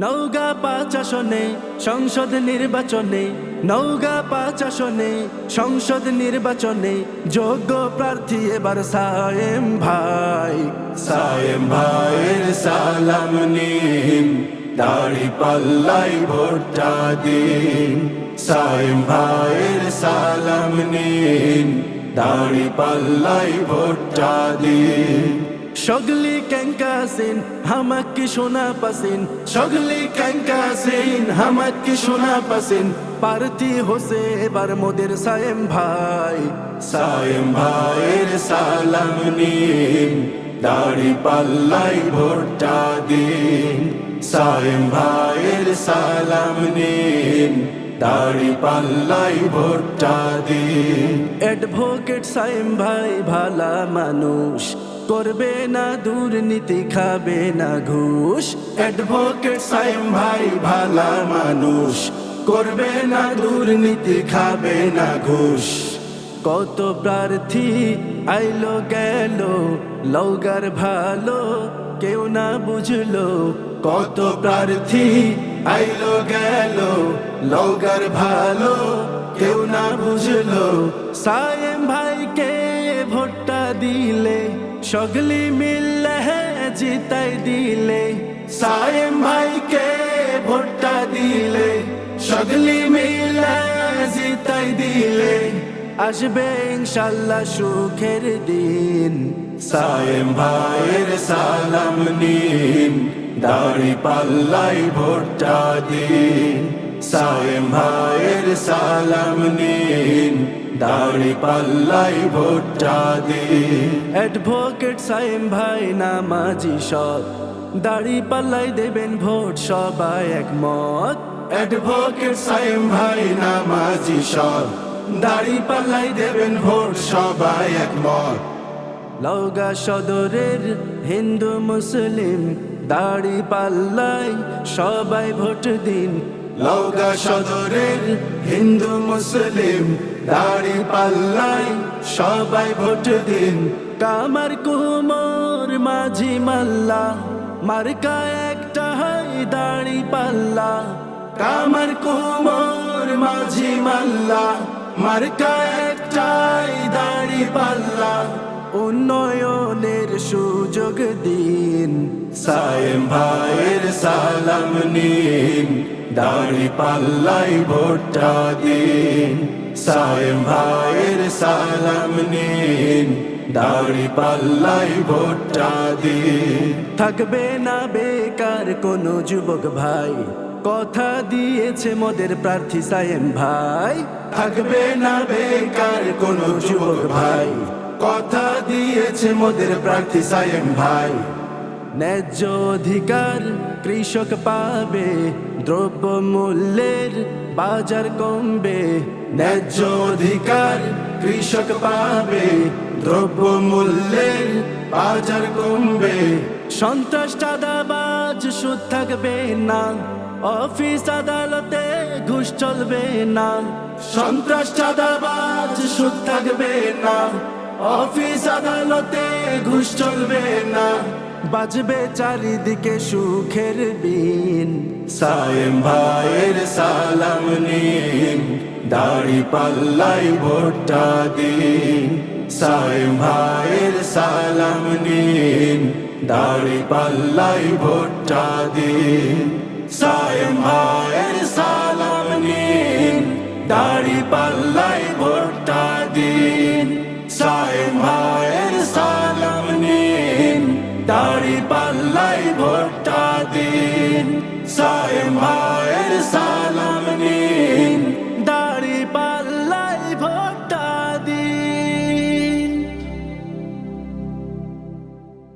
নওগাঁ ৫ আসনে সংসদ নির্বাচনে, নওগাঁ ৫ আসনে সংসদ নির্বাচনে যোগ্য প্রার্থী এবার সায়েম ভাই। সায়েম ভাইয়ের সালাম নিন, দাড়ি পাল্লাই ভোটটা দিন। সায়েম ভাইয়ের সালাম নিন, দাড়ি পাল্লাই ভোটটা দিন। সগলি ক্যাঙ্কাসিন হামাক সোনা পাসিন, সগলি ক্যাঙ্কাসিন হামাক সোনা পাসিন, প্রার্থী হোসে এবার মোদের সায়েম ভাই। সায়েম ভাইয়ের সালাম নিন, দাড়ি পাল্লাই ভোটটা দিন। সায়েম ভাইয়ের সালাম নিন, দাড়ি পাল্লাই ভোটটা দিন। অ্যাডভোকেট সায়েম ভাই ভালা মানুষ, করবে না দুর্নীতি, খাবে না ঘুষ। অ্যাডভোকেট সায়েম ভাই ভালা মানুষ, করবে না দুর্নীতি, খাবে না ঘুষ। কত প্রার্থী আইলো গেল, লওগার ভালো কেউ না বুঝলো। কত প্রার্থী আইলো গেল, লওগার ভালো কেউ না বুঝলো। সায়েম ভাইকে ভোটটা দিলে সগলি মিললে জিতাই দিলে। সায়েম ভাইকে ভোটটা দিলে, সগলি মিলে জিতাই দিলে। আসবে ইনশাল্লাহ সুখের দিন। সায়েম ভাইয়ের সালাম নিন, দাড়ি পাল্লাই ভোটটা দিন। সায়েম ভাইয়ের সালাম নিন, দাড়ি পাল্লাই ভোটটা দিন। অ্যাডভোকেট সায়েম ভাই নামাজি সৎ, দাড়ি পাল্লাই দেবেন ভোট সবাই একমত। অ্যাডভোকেট সায়েম ভাই নামাজি সৎ, দাড়ি পাল্লাই দেবেন ভোট সবাই একমত। লওগাঁ সদরের হিন্দু মুসলিম দাড়ি পাল্লাই সবাই ভোট দিন। লওগাঁ সদরের হিন্দু মুসলিম দাড়ি পাল্লাই সবাই ভোট দিন। কামার কুমোর মাঝি মাল্লা, মার্কা একটা হাই দাড়ি পাল্লা। কামার কুমোর মাঝি মাল্লা, মার্কা একটাই দাড়ি পাল্লা। উন্নয়নের সুযোগ দিন। সায়েম ভাইয়ের সালাম নিন, দাড়ি পাল্লাই ভোটটা দিন। সায়েম ভাইয়ের সালাম নিন, দাড়ি পাল্লাই ভোটটা দিন। থাকবে না বেকার কোনো যুবক ভাই, কথা দিয়েছে মোদের প্রার্থী সায়েম ভাই। থাকবে না বেকার কোনো যুবক ভাই, কথা দিয়েছে মোদের প্রার্থী সায়েম ভাই। ন্যায্য অধিকার কৃষক পাবে, দ্রব্য মূল্যের বাজার কমবে। ন্যায্য অধিকার কৃষক পাবে, দ্রব্য মূল্যের বাজার কমবে। সন্ত্রাস চাঁদাবাজ সুদ থাকবে না, অফিস আদালতে ঘুষ চলবে না। সন্ত্রাস চাঁদাবাজ সুদ থাকবে না, অফিস আদালতে ঘুষ চলবে না। বাজবে চারিদিকে সুখের বিন। সায়েম ভাইয়ের সালাম নিন, দাড়ি পাল্লাই ভোটটা দিন। সায়েম ভাইয়ের সালাম নিন, দাড়ি পাল্লাই ভোটটা দিন। সায়েম ভাইয়ের সালাম নিন, দাড়ি পাল্লাই ভোটটা দিন। সায়েম ভাইয়ের সালাম নিন, দাড়ি পাল্লাই ভোটটা দিন। সায়েম ভাইয়ের সালাম নিন,